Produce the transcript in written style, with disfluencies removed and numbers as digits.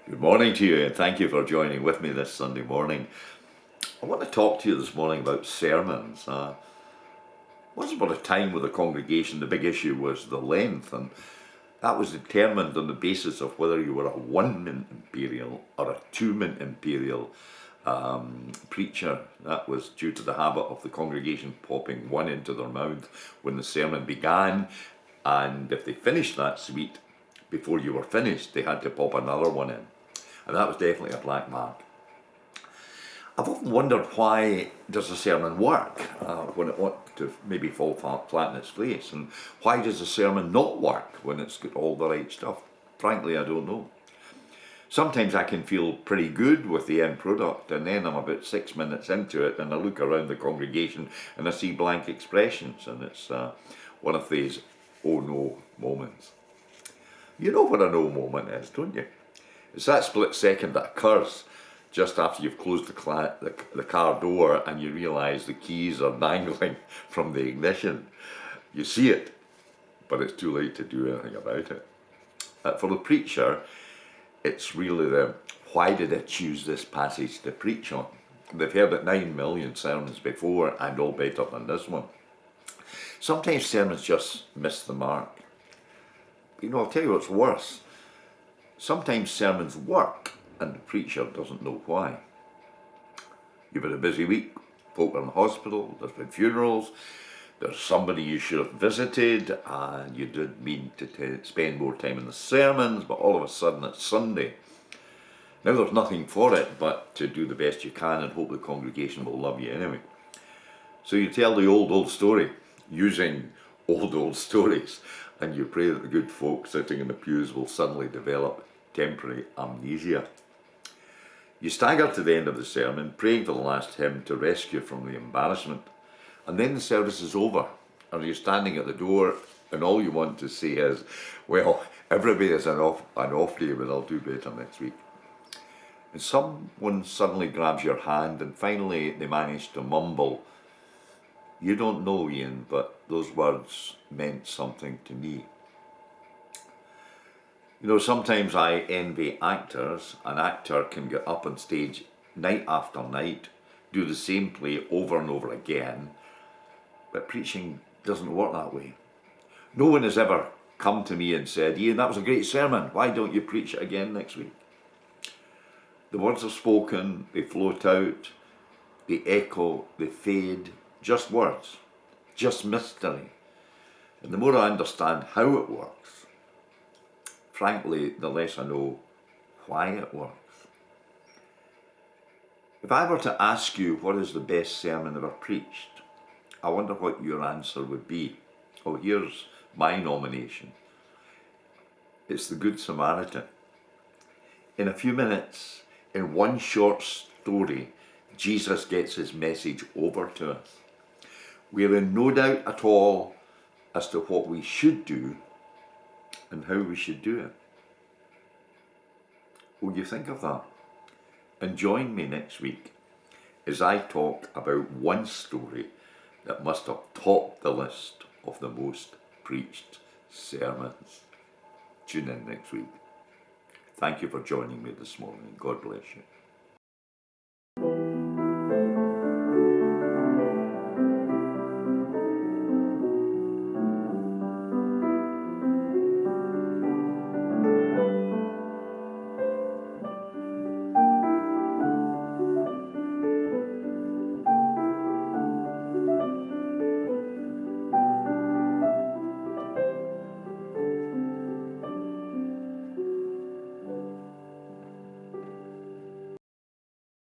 Good morning to you, and thank you for joining with me this Sunday morning. I want to talk to you this morning about sermons. Once upon a time with the congregation, the big issue was the length, and that was determined on the basis of whether you were a 1 minute imperial or a 2 minute imperial preacher. That was due to the habit of the congregation popping one into their mouth when the sermon began, and if they finished that sweet before you were finished, they had to pop another one in. And that was definitely a black mark. I've often wondered, why does a sermon work when it wants to maybe fall flat in its face, and why does a sermon not work when it's got all the right stuff? Frankly, I don't know. Sometimes I can feel pretty good with the end product, and then I'm about 6 minutes into it and I look around the congregation and I see blank expressions, and it's one of these oh no moments. You know what an oh moment is, don't you? It's that split second that occurs just after you've closed the car door and you realise the keys are dangling from the ignition. You see it, but it's too late to do anything about it. For the preacher, it's really the why did I choose this passage to preach on? They've heard it 9 million sermons before, and all better than this one. Sometimes sermons just miss the mark. You know, I'll tell you what's worse. Sometimes sermons work and the preacher doesn't know why. You've had a busy week, folk are in the hospital, there's been funerals, there's somebody you should have visited, and you did mean to spend more time in the sermons, but all of a sudden it's Sunday. Now there's nothing for it but to do the best you can and hope the congregation will love you anyway. So you tell the old story using old stories, and you pray that the good folk sitting in the pews will suddenly develop temporary amnesia. You stagger to the end of the sermon, praying for the last hymn to rescue from the embarrassment, and then the service is over, and you're standing at the door, and all you want to say is, well, everybody has an off day, but I'll do better next week. And someone suddenly grabs your hand, and finally they manage to mumble, "You don't know, Ian, but those words meant something to me." You know, sometimes I envy actors. An actor can get up on stage night after night, do the same play over and over again, but preaching doesn't work that way. No one has ever come to me and said, "Ian, that was a great sermon, why don't you preach it again next week?" The words are spoken, they float out, they echo, they fade, just words, just mystery. And the more I understand how it works, frankly, the less I know why it works. If I were to ask you what is the best sermon ever preached, I wonder what your answer would be. Oh, here's my nomination. It's the Good Samaritan. In a few minutes, in one short story, Jesus gets his message over to us. We're in no doubt at all as to what we should do and how we should do it. Will you think of that? And join me next week as I talk about one story that must have topped the list of the most preached sermons. Tune in next week. Thank you for joining me this morning. God bless you.